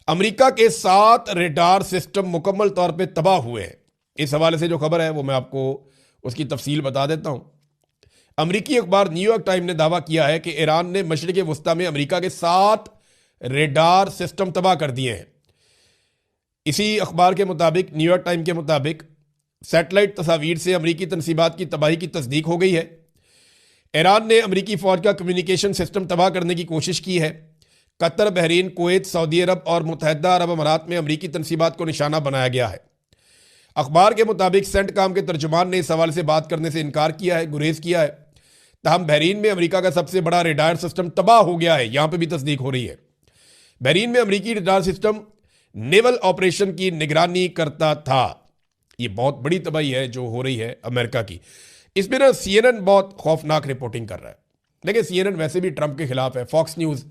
America के 7 radar system मुकम्मल तौर पे तबाह हुए हैं। इस हवाले से जो खबर है वो मैं आपको उसकी तफसील बता देता हूं। अमेरिकी अखबार न्यूयॉर्क टाइम ने दावा किया है कि ईरान ने मशरिक़ वस्ता में अमेरिका के 7 रेडार सिस्टम तबाह कर दिए हैं। इसी अखबार के मुताबिक, न्यूयॉर्क टाइम के मुताबिक, सैटेलाइट तस्वीर से अमेरिकी तनसीबात की तबाही की तस्दीक हो गई है। ईरान ने अमेरिकी फौज का कम्युनिकेशन सिस्टम तबाह करने की कोशिश की है। कतर, बहरीन, कुवैत, सऊदी अरब और मुत्तहदा अरब अमारात में अमेरिकी तनसीबात को निशाना बनाया गया है। अखबार के मुताबिक सेंटकॉम के तर्जुमान ने इस हवाले से बात करने से इनकार किया है, गुरेज किया है। तहम बहरीन में अमेरिका का सबसे बड़ा रेडार सिस्टम तबाह हो गया है, यहां पर भी तस्दीक हो रही है। बहरीन में अमेरिकी रेडार सिस्टम नेवल ऑपरेशन की निगरानी करता था। ये बहुत बड़ी तबाही है जो हो रही है अमेरिका की। इसमें ना CNN बहुत खौफनाक रिपोर्टिंग कर रहा है। देखिए, CNN वैसे भी ट्रंप के खिलाफ है, फॉक्स न्यूज़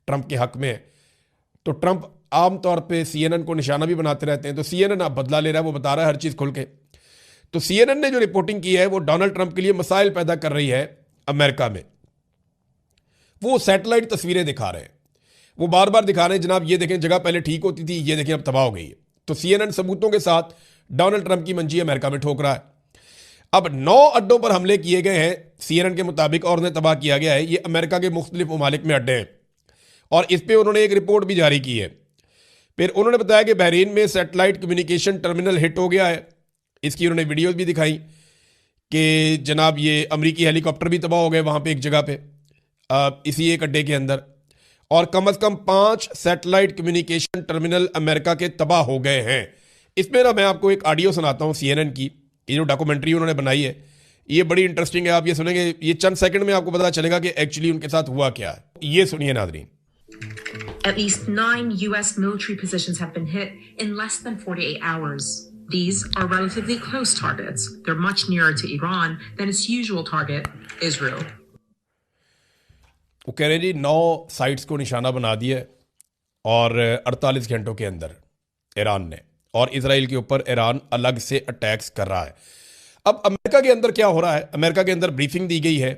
ट्रंप के हक में है, तो ट्रंप आमतौर पे CNN को निशाना भी बनाते रहते हैं। तो CNN अब बदला ले रहा है, वो बता रहा है हर चीज़ खुल के। तो CNN ने जो रिपोर्टिंग की है वो डोनाल्ड ट्रंप के लिए मसाइल पैदा कर रही है अमेरिका में। वो सैटेलाइट तस्वीरें दिखा रहे हैं, वो बार बार दिखा रहे हैं, जनाब ये देखें जगह पहले ठीक होती थी, ये देखें अब तबाह हो गई है। तो CNN सबूतों के साथ डोनाल्ड ट्रंप की मंजी अमेरिका में ठोक रहा है। अब 9 अड्डों पर हमले किए गए हैं CNN के मुताबिक, और उन्हें तबाह किया गया है। ये अमेरिका के मुख्तलिफ ममालिक में अड्डे हैं और इस पर उन्होंने एक रिपोर्ट भी जारी की है। फिर उन्होंने बताया कि बहरीन में सैटेलाइट कम्युनिकेशन टर्मिनल हिट हो गया है। इसकी उन्होंने वीडियोज भी दिखाई कि जनाब ये अमरीकी हेलीकॉप्टर भी तबाह हो गए वहाँ पे एक जगह पे, इसी एक अड्डे के अंदर। और कम से कम 5 सैटेलाइट कम्युनिकेशन टर्मिनल अमेरिका के तबाह हो गए हैं। इसमें ना मैं आपको एक ऑडियो सुनाता हूँ CNN की, ये जो डॉक्यूमेंट्री उन्होंने बनाई है ये बड़ी इंटरेस्टिंग है। आप ये सुनेंगे, ये चंद सेकंड में आपको पता चलेगा कि एक्चुअली उनके साथ हुआ क्या है। ये सुनिए नाज़रीन। At least 9 U.S. military positions have been hit in less than 48 hours. These are relatively close targets. They're much nearer to Iran than its usual target, Israel. वो कह रहे हैं जी 9 साइट्स को निशाना बना दिया है और 48 घंटों के अंदर ईरान ने, और इसराइल के ऊपर ईरान अलग से अटैक्स कर रहा है। अब अमेरिका के अंदर क्या हो रहा है? अमेरिका के अंदर ब्रीफिंग दी गई है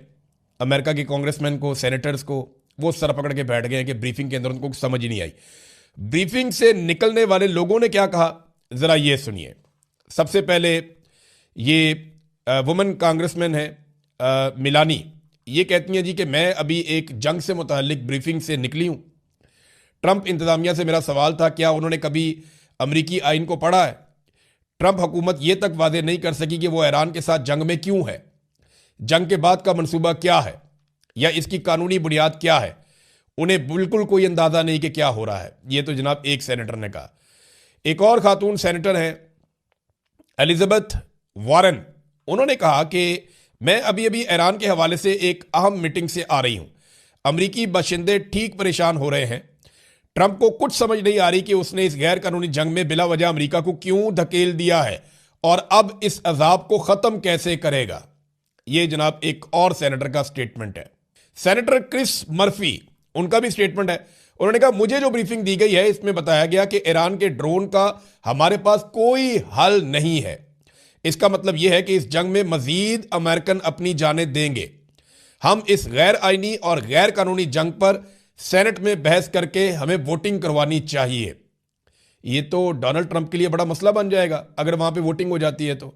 अमेरिका के कांग्रेसमैन को, सेनेटर्स को। वो सर पकड़ के बैठ गए हैं कि ब्रीफिंग के अंदर उनको कुछ समझ ही नहीं आई। ब्रीफिंग से निकलने वाले लोगों ने क्या कहा, जरा ये सुनिए। सबसे पहले ये वुमेन कांग्रेसमैन है मिलानी, ये कहती हैं जी कि मैं अभी एक जंग से मुतालिक ब्रीफिंग से निकली हूं। ट्रंप इंतजामिया से मेरा सवाल था क्या उन्होंने कभी अमरीकी आइन को पढ़ा है? ट्रंप हुकूमत ये तक वादे नहीं कर सकी कि वो ईरान के साथ जंग में क्यों है, जंग के बाद का मंसूबा क्या है या इसकी कानूनी बुनियाद क्या है। उन्हें बिल्कुल कोई अंदाजा नहीं कि क्या हो रहा है। ये तो जनाब एक सेनेटर ने कहा। एक और खातून सेनेटर हैं एलिजाबेथ वारन, उन्होंने कहा कि मैं अभी अभी ईरान के हवाले से एक अहम मीटिंग से आ रही हूं। अमरीकी बाशिंदे ठीक परेशान हो रहे हैं। ट्रंप को कुछ समझ नहीं आ रही कि उसने इस गैर कानूनी जंग में बिला वजह अमरीका को क्यों धकेल दिया है और अब इस अजाब को खत्म कैसे करेगा। यह जनाब एक और सेनेटर का स्टेटमेंट है। सेनेटर क्रिस मर्फी, उनका भी स्टेटमेंट है। उन्होंने कहा मुझे जो ब्रीफिंग दी गई है इसमें बताया गया कि ईरान के ड्रोन का हमारे पास कोई हल नहीं है। इसका मतलब यह है कि इस जंग में मजीद अमेरिकन अपनी जानें देंगे। हम इस गैर आईनी और गैर कानूनी जंग पर सेनेट में बहस करके हमें वोटिंग करवानी चाहिए। ये तो डोनाल्ड ट्रंप के लिए बड़ा मसला बन जाएगा अगर वहां पे वोटिंग हो जाती है तो।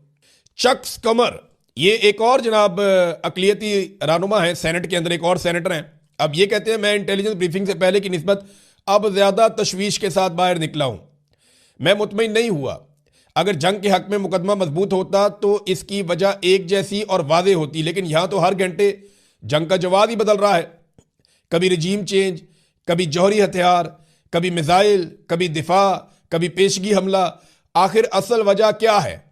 चक स्कमर, ये एक और जनाब अकलियती रहनुमा है सेनेट के अंदर, एक और सेनेटर हैं। अब ये कहते हैं मैं इंटेलिजेंस ब्रीफिंग से पहले की निस्बत अब ज्यादा तशवीश के साथ बाहर निकला हूं। मैं मुतमईन नहीं हुआ। अगर जंग के हक में मुकदमा मजबूत होता तो इसकी वजह एक जैसी और वादे होती, लेकिन यहां तो हर घंटे जंग का जवाब ही बदल रहा है। कभी रजीम चेंज, कभी जौहरी हथियार, कभी मिसाइल, कभी दिफा, कभी पेशगी हमला। आखिर असल वजह क्या है?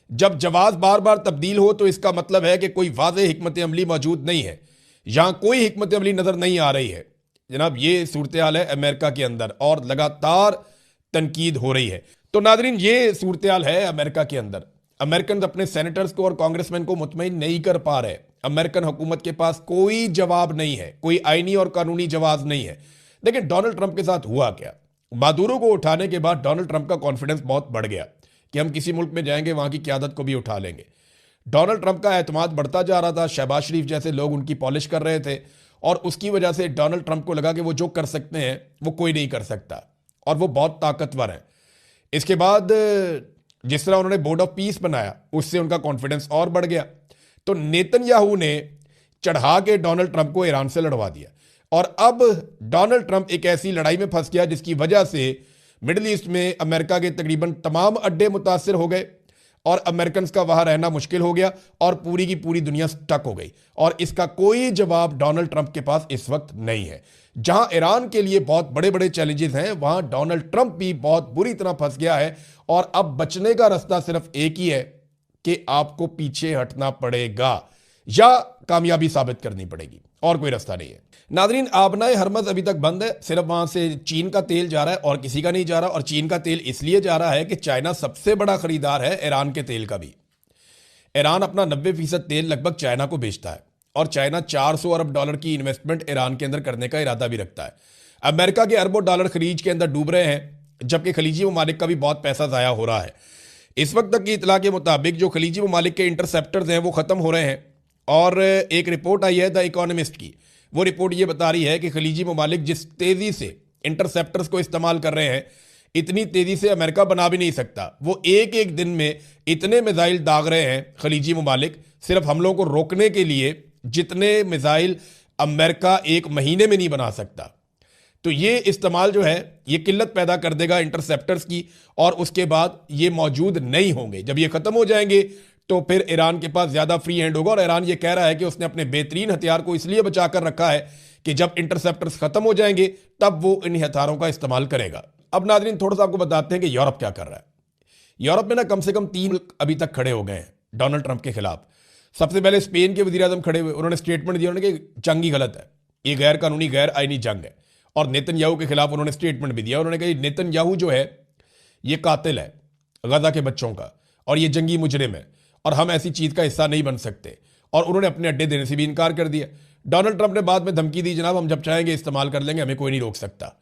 जब जवाब बार बार तब्दील हो तो इसका मतलब है कि कोई वाज़ेह हिकमत अमली मौजूद नहीं है। यहां कोई हिकमत अमली नजर नहीं आ रही है। जनाब ये सूरत हाल है अमेरिका के अंदर और लगातार तनकीद हो रही है। तो नादरीन ये सूरत हाल है अमेरिका के अंदर। अमेरिकन अपने सेनेटर्स को और कांग्रेसमैन को मुतमईन नहीं कर पा रहे। अमेरिकन हुकूमत के पास कोई जवाब नहीं है, कोई आईनी और कानूनी जवाब नहीं है। लेकिन डोनाल्ड ट्रंप के साथ हुआ क्या? मादुरो को उठाने के बाद डोनाल्ड ट्रंप का कॉन्फिडेंस बहुत बढ़ गया कि हम किसी मुल्क में जाएंगे वहां की क़यादत को भी उठा लेंगे। डोनाल्ड ट्रंप का एतमाद बढ़ता जा रहा था। शहबाज शरीफ जैसे लोग उनकी पॉलिश कर रहे थे और उसकी वजह से डोनाल्ड ट्रंप को लगा कि वो जो कर सकते हैं वो कोई नहीं कर सकता। और वो बहुत ताकतवर है। इसके बाद जिस तरह उन्होंने बोर्ड ऑफ पीस बनाया, उससे उनका कॉन्फिडेंस और बढ़ गया। तो नेतन्याहू ने चढ़ा के डोनाल्ड ट्रंप को ईरान से लड़वा दिया, और अब डोनाल्ड ट्रंप एक ऐसी लड़ाई में फंस गया जिसकी वजह से मिडिल ईस्ट में अमेरिका के तकरीबन तमाम अड्डे मुतासिर हो गए और अमेरिकन का वहां रहना मुश्किल हो गया और पूरी की पूरी दुनिया स्टक हो गई। और इसका कोई जवाब डोनाल्ड ट्रंप के पास इस वक्त नहीं है। जहां ईरान के लिए बहुत बड़े बड़े चैलेंजेस हैं, वहां डोनाल्ड ट्रंप भी बहुत बुरी तरह फंस गया है, और अब बचने का रास्ता सिर्फ एक ही है कि आपको पीछे हटना पड़ेगा या कामयाबी साबित करनी पड़ेगी, और कोई रास्ता नहीं है। नादरीन, आबनाए हरमज अभी तक बंद है, सिर्फ वहां से चीन का तेल जा रहा है और किसी का नहीं जा रहा। और चीन का तेल इसलिए जा रहा है कि चाइना सबसे बड़ा खरीदार है ईरान के तेल का भी। ईरान अपना 90% तेल लगभग चाइना को बेचता है, और चाइना 400 अरब डॉलर की इन्वेस्टमेंट ईरान के अंदर करने का इरादा भी रखता है। अमेरिका के अरबों डॉलर खरीज के अंदर डूब रहे हैं, जबकि खलीजी ममालिक का भी बहुत पैसा ज़ाया हो रहा है। इस वक्त तक की इतला के मुताबिक जो खलीजी ममालिक के इंटरसेप्टर्स हैं वो ख़त्म हो रहे हैं, और एक रिपोर्ट आई है द इकोनॉमिस्ट की। वो रिपोर्ट ये बता रही है कि खलीजी ममालिक जिस तेज़ी से इंटरसेप्टर्स को इस्तेमाल कर रहे हैं, इतनी तेज़ी से अमेरिका बना भी नहीं सकता। वो एक एक दिन में इतने मिसाइल दाग रहे हैं खलीजी ममालिक, सिर्फ हमलों को रोकने के लिए, जितने मिसाइल अमेरिका एक महीने में नहीं बना सकता। तो ये इस्तेमाल जो है ये किल्लत पैदा कर देगा इंटरसेप्टर्स की, और उसके बाद ये मौजूद नहीं होंगे। जब ये ख़त्म हो जाएंगे तो फिर ईरान के पास ज़्यादा फ्री हैंड होगा। और ईरान ये कह रहा है कि उसने अपने बेहतरीन हथियार को इसलिए बचा कर रखा है कि जब इंटरसेप्टर्स ख़त्म हो जाएंगे तब वो इन हथियारों का इस्तेमाल करेगा। अब नाज़रीन, थोड़ा सा आपको बताते हैं कि यूरोप क्या कर रहा है। यूरोप में ना कम से कम 3 अभी तक खड़े हो गए हैं डोनाल्ड ट्रंप के खिलाफ। सबसे पहले स्पेन के वज़ीर आज़म खड़े हुए, उन्होंने स्टेटमेंट दिया उन्होंने कि जंग ही गलत है, ये गैर कानूनी गैर आईनी जंग है। और नेतन्याहू के खिलाफ उन्होंने स्टेटमेंट भी दिया। उन्होंने कहा नेतन्याहू जो है ये कातिल है गजा के बच्चों का, और ये जंगी मुजरिम है, और हम ऐसी चीज़ का हिस्सा नहीं बन सकते। और उन्होंने अपने अड्डे देने से भी इनकार कर दिया। डोनाल्ड ट्रंप ने बाद में धमकी दी, जनाब हम जब चाहेंगे इस्तेमाल कर लेंगे, हमें कोई नहीं रोक सकता।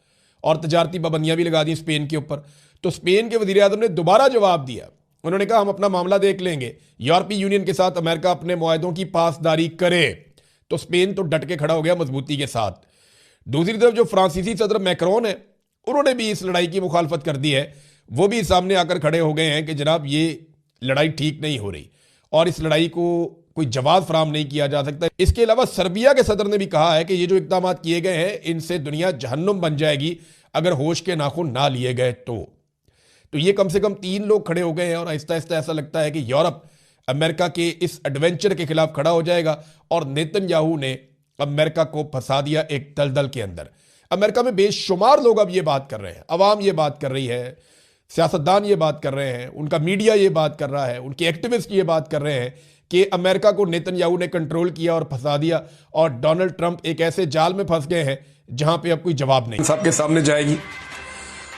और तजारती पाबंदियां भी लगा दी स्पेन के ऊपर। तो स्पेन के वज़ीर आज़म ने दोबारा जवाब दिया, उन्होंने कहा हम अपना मामला देख लेंगे, यूरोपीय यूनियन के साथ अमेरिका अपने मुआहदों की पासदारी करे। तो स्पेन तो डट के खड़ा हो गया मजबूती के साथ। दूसरी तरफ जो फ्रांसीसी सदर मैक्रोन है, उन्होंने भी इस लड़ाई की मुखालफत कर दी है। वो भी सामने आकर खड़े हो गए हैं कि जनाब ये लड़ाई ठीक नहीं हो रही और इस लड़ाई को कोई जवाब फराहम नहीं किया जा सकता। इसके अलावा सर्बिया के सदर ने भी कहा है कि ये जो इक़दाम किए गए हैं इनसे दुनिया जहन्नुम बन जाएगी अगर होश के नाखून ना लिए गए तो ये कम से कम 3 लोग खड़े हो गए हैं, और आहिस्ता आहिस्ता ऐसा लगता है कि यूरोप अमेरिका के इस एडवेंचर के खिलाफ खड़ा हो जाएगा। और नेतन्याहू ने अमेरिका को फंसा दिया एक दलदल के अंदर। अमेरिका में बेशुमार लोग अब ये बात कर रहे हैं, अवाम ये बात कर रही है, सियासतदान ये बात कर रहे हैं, उनका मीडिया ये बात कर रहा है, उनके एक्टिविस्ट ये बात कर रहे हैं कि अमेरिका को नेतन्याहू ने कंट्रोल किया और फंसा दिया, और डोनाल्ड ट्रंप एक ऐसे जाल में फंस गए हैं जहां पे अब कोई जवाब नहीं सबके सामने जाएगी।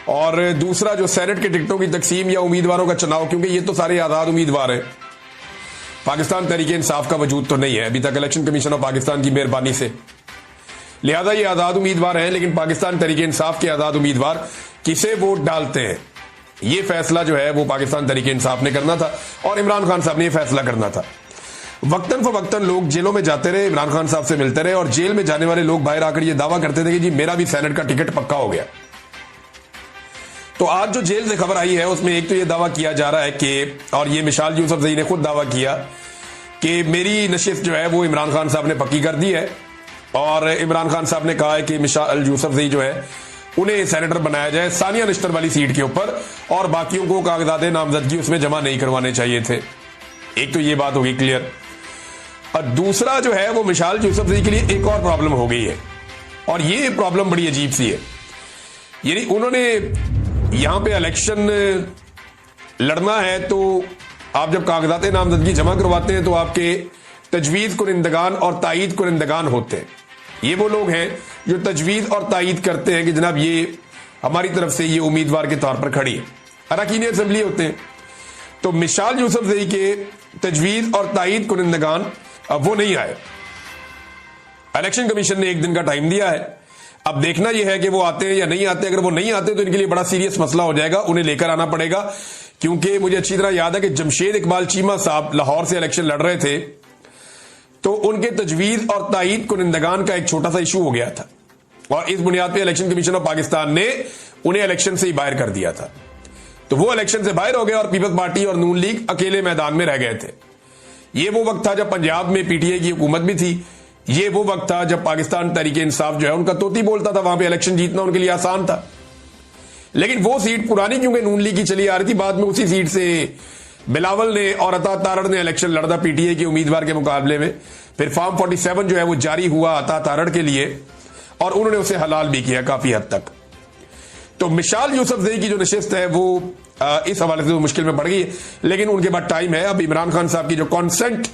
और दूसरा जो सेनेट के टिकटों की तकसीम या उम्मीदवारों का चुनाव, क्योंकि ये तो सारे आज़ाद उम्मीदवार हैं, पाकिस्तान तहरीक इंसाफ का वजूद तो नहीं है अभी तक इलेक्शन कमीशन ऑफ पाकिस्तान की मेहरबानी से, लिहाजा ये आज़ाद उम्मीदवार हैं। लेकिन पाकिस्तान तहरीक इंसाफ के आज़ाद उम्मीदवार किसे वोट डालते हैं ये फैसला जो है वो पाकिस्तान तहरीक इंसाफ ने करना था, और इमरान खान साहब ने ये फैसला करना था। वक्तन फवक्तन लोग जेलों में जाते रहे, इमरान खान साहब से मिलते रहे, और जेल में जाने वाले लोग बाहर आकर ये दावा करते थे कि जी मेरा भी सेनेट का टिकट पक्का हो गया। तो आज जो जेल से खबर आई है उसमें एक तो ये दावा किया जा रहा है कि, और ये मिशाल यूसुफजई ने खुद दावा किया कि मेरी नशिस्त जो है वो इमरान खान साहब ने पक्की कर दी है, और इमरान खान साहब ने कहा है कि मिशाल यूसुफजई जो है उन्हें सेनेटर बनाया जाए सानिया निश्तर वाली सीट के ऊपर, और बाकियों को कागजात नामजदगी उसमें जमा नहीं करवाने चाहिए थे। एक तो ये बात होगी क्लियर। और दूसरा जो है वो मिशाल यूसुफजई के लिए एक और प्रॉब्लम हो गई है, और ये प्रॉब्लम बड़ी अजीब सी है। यानी उन्होंने यहां पे इलेक्शन लड़ना है, तो आप जब कागजात नामजदगी जमा करवाते हैं तो आपके तजवीज़ कुरिंदगान और तायीद कुरिंदगान होते हैं। ये वो लोग हैं जो तजवीज़ और तायीद करते हैं कि जनाब ये हमारी तरफ से ये उम्मीदवार के तौर पर खड़ी है, अरकान असेंबली होते हैं। तो मिशाल यूसुफजई के तजवीज़ और तायीद कुरिंदगान अब वो नहीं आए। इलेक्शन कमीशन ने 1 दिन का टाइम दिया है, अब देखना यह है कि वो आते हैं या नहीं आते। अगर वो नहीं आते तो इनके लिए बड़ा सीरियस मसला हो जाएगा, उन्हें लेकर आना पड़ेगा। क्योंकि मुझे अच्छी तरह याद है कि जमशेद इकबाल चीमा साहब लाहौर से इलेक्शन लड़ रहे थे, तो उनके तजवीज़ और तायीद कुरिंदगान का एक छोटा सा इशू हो गया था, और इस बुनियाद पर इलेक्शन कमीशन ऑफ पाकिस्तान ने उन्हें इलेक्शन से ही बाहर कर दिया था। तो वो इलेक्शन से बाहर हो गए और पीपल्स पार्टी और नून लीग अकेले मैदान में रह गए थे। ये वो वक्त था जब पंजाब में पीटीआई की हुकूमत भी थी। ये वो वक्त था जब पाकिस्तान तहरीक इंसाफ जो है उनका तोती बोलता था, वहां पे इलेक्शन जीतना उनके लिए आसान था। लेकिन वो सीट पुरानी क्योंकि नून लीग की चली आ रही थी, बाद में उसी सीट से बिलावल ने और अता तारड़ ने इलेक्शन लड़ा था पीटीआई के उम्मीदवार के मुकाबले में। फिर फॉर्म 47 जो है वो जारी हुआ अता तारड़ के लिए और उन्होंने उसे हलाल भी किया काफी हद तक। तो मिसाल यूसुफजई की जो नशिस्त है वो इस हवाले से तो मुश्किल में पड़ गई है, लेकिन उनके बाद टाइम है। अब इमरान खान साहब की जो कॉन्सेंट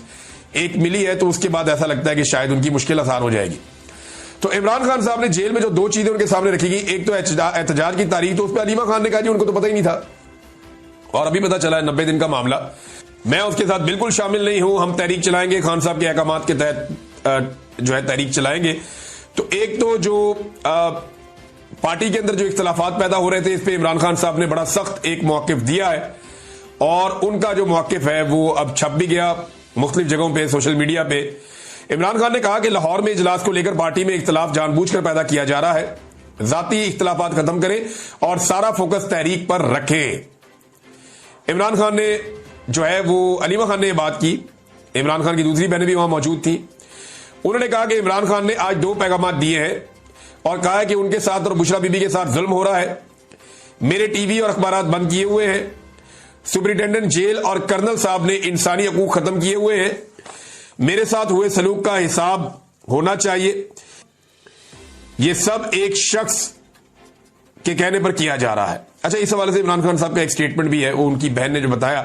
एक मिली है तो उसके बाद ऐसा लगता है कि शायद उनकी मुश्किल आसान हो जाएगी। तो इमरान खान साहब ने जेल में जो दो चीजें उनके सामने रखी गई, एक तो एहतजाज की तारीख, तो उस पर अलीमा खान ने कहा जी उनको तो पता ही नहीं था और अभी पता चला है 90 दिन का मामला। मैं उसके साथ बिल्कुल शामिल नहीं हूं। हम तहरीक चलाएंगे, खान साहब के अहकामात के तहत जो है तहरीक चलाएंगे। तो एक तो जो पार्टी के अंदर जो इख्तलाफात पैदा हो रहे थे, इस पे इमरान खान साहब ने बड़ा सख्त एक मौकिफ दिया है और उनका जो मौकिफ है वो अब छप भी गया मुख्तलिफ जगहों पे, सोशल मीडिया पे। इमरान खान ने कहा कि लाहौर में इजलास को लेकर पार्टी में इख्तलाफ जानबूझकर पैदा किया जा रहा है, जाती इख्तलाफात खत्म करें और सारा फोकस तहरीक पर रखें। इमरान खान ने जो है वो अलीमा खान ने यह बात की, इमरान खान की दूसरी बहनें भी वहां मौजूद थी। उन्होंने कहा कि इमरान खान ने आज 2 पैगाम दिए हैं और कहा है कि उनके साथ और बुशरा बीबी के साथ जुल्म हो रहा है। मेरे टीवी और अखबारात बंद किए हुए हैं, सुपरिटेंडेंट जेल और कर्नल साहब ने इंसानी हकूक खत्म किए हुए हैं, मेरे साथ हुए सलूक का हिसाब होना चाहिए। यह सब एक शख्स के कहने पर किया जा रहा है। अच्छा, इस हवाले से इमरान खान साहब का एक स्टेटमेंट भी है, वो उनकी बहन ने जो बताया,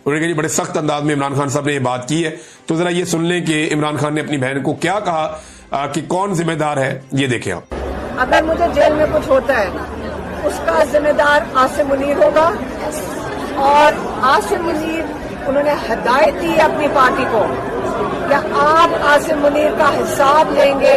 उन्होंने कहा बड़े सख्त अंदाज में इमरान खान साहब ने यह बात की है। तो जरा ये सुन लें कि इमरान खान ने अपनी बहन को क्या कहा कि कौन जिम्मेदार है, ये देखें आप। अगर मुझे जेल में कुछ होता है उसका जिम्मेदार आसिम मुनीर होगा और आसिम मुनीर उन्होंने हिदायत दी अपनी पार्टी को कि आप आसिम मुनीर का हिसाब लेंगे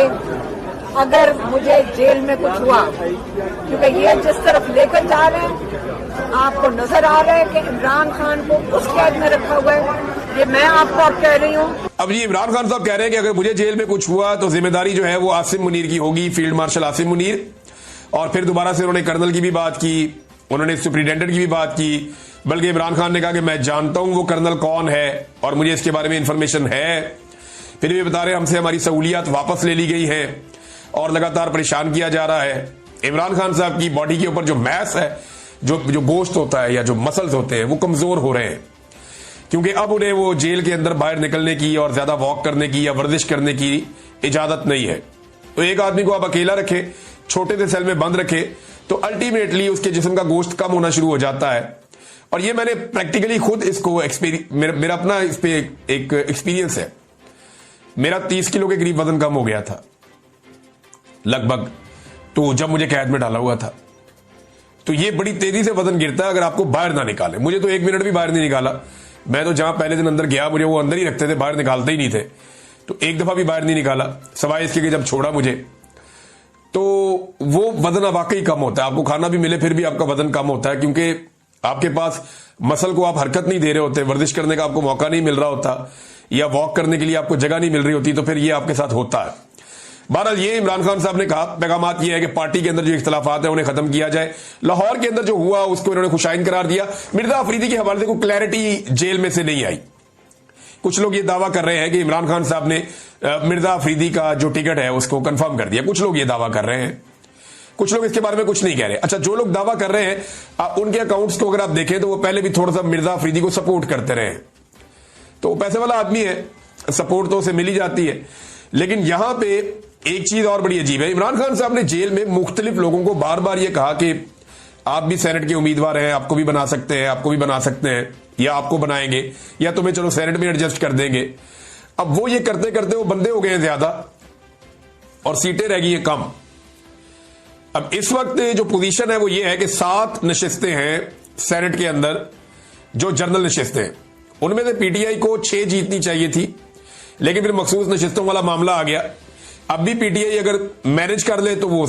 अगर मुझे जेल में कुछ हुआ, क्योंकि ये जिस तरफ लेकर जा रहे हैं आपको नजर आ रहा है कि इमरान खान को उस कैद में रखा हुआ है। ये मैं आपको अब कह रही हूँ। अब ये इमरान खान साहब कह रहे हैं कि अगर मुझे जेल में कुछ हुआ तो जिम्मेदारी जो है वो आसिम मुनीर की होगी, फील्ड मार्शल आसिम मुनीर। और फिर दोबारा से उन्होंने कर्नल की भी बात की, उन्होंने सुपरिटेंडेंट की भी बात की, बल्कि इमरान खान ने कहा कि मैं जानता हूं वो कर्नल कौन है और मुझे इसके बारे में इंफॉर्मेशन है। फिर भी बता रहे हमसे हमारी सहूलियात वापस ले ली गई है और लगातार परेशान किया जा रहा है। इमरान खान साहब की बॉडी के ऊपर जो मैस है, जो गोश्त होता है या जो मसल्स होते हैं वो कमजोर हो रहे हैं, क्योंकि अब उन्हें वो जेल के अंदर बाहर निकलने की और ज्यादा वॉक करने की या वर्जिश करने की इजाजत नहीं है। तो एक आदमी को आप अकेला रखे, छोटे से सेल में बंद रखे, तो अल्टीमेटली उसके जिस्म का गोश्त कम होना शुरू हो जाता है। और ये मैंने प्रैक्टिकली खुद इसको मेरा अपना इस पे एक एक्सपीरियंस है। मेरा 30 किलो के करीब वजन कम हो गया था लगभग, तो जब मुझे कैद में डाला हुआ था। तो ये बड़ी तेजी से वजन गिरता है अगर आपको बाहर ना निकाले। मुझे तो 1 मिनट भी बाहर नहीं निकाला। मैं तो जहां पहले दिन अंदर गया मुझे वो अंदर ही रखते थे, बाहर निकालते ही नहीं थे। तो एक दफा भी बाहर नहीं निकाला, सवाए इसके कि जब छोड़ा मुझे तो वो वजन वाकई कम होता है। आपको खाना भी मिले फिर भी आपका वजन कम होता है, क्योंकि आपके पास मसल को आप हरकत नहीं दे रहे होते, वर्जिश करने का आपको मौका नहीं मिल रहा होता या वॉक करने के लिए आपको जगह नहीं मिल रही होती। तो फिर ये आपके साथ होता है। बहरहाल ये इमरान खान साहब ने कहा, पैगामात ये है कि पार्टी के अंदर जो इख्तलाफात है उन्हें खत्म किया जाए। लाहौर के अंदर जो हुआ उसको इन्होंने खुशाइन करार दिया। मिर्जा अफरीदी के हवाले से कोई क्लैरिटी जेल में से नहीं आई। कुछ लोग ये दावा कर रहे हैं कि इमरान खान साहब ने मिर्जा अफरीदी का जो टिकट है उसको कंफर्म कर दिया। कुछ लोग ये दावा कर रहे हैं, कुछ लोग इसके बारे में कुछ नहीं कह रहे। अच्छा, जो लोग दावा कर रहे हैं उनके अकाउंट्स को अगर आप देखें तो वो पहले भी थोड़ा सा मिर्जा अफरीदी को सपोर्ट करते रहे, तो वो पैसे वाला आदमी है, सपोर्ट तो उसे मिल ही जाती है। लेकिन यहां पे एक चीज और बड़ी अजीब है। इमरान खान साहब ने जेल में मुख्तलिफ लोगों को बार बार यह कहा कि आप भी सेनेट के उम्मीदवार हैं, आपको भी बना सकते हैं, आपको भी बना सकते हैं, या आपको बनाएंगे या तुम्हें चलो सेनेट में एडजस्ट कर देंगे। अब वो ये करते करते वो बंदे हो गए हैं ज्यादा और सीटें रह गई हैं कम। अब इस वक्त जो पोजीशन है वो ये है कि 7 नशिस्तें हैं सेनेट के अंदर जो जनरल नशिस्तें हैं, उनमें से पीटीआई को 6 जीतनी चाहिए थी, लेकिन फिर मखसूस नशिस्तों वाला मामला आ गया। अब भी पीटीआई अगर मैनेज कर ले तो वो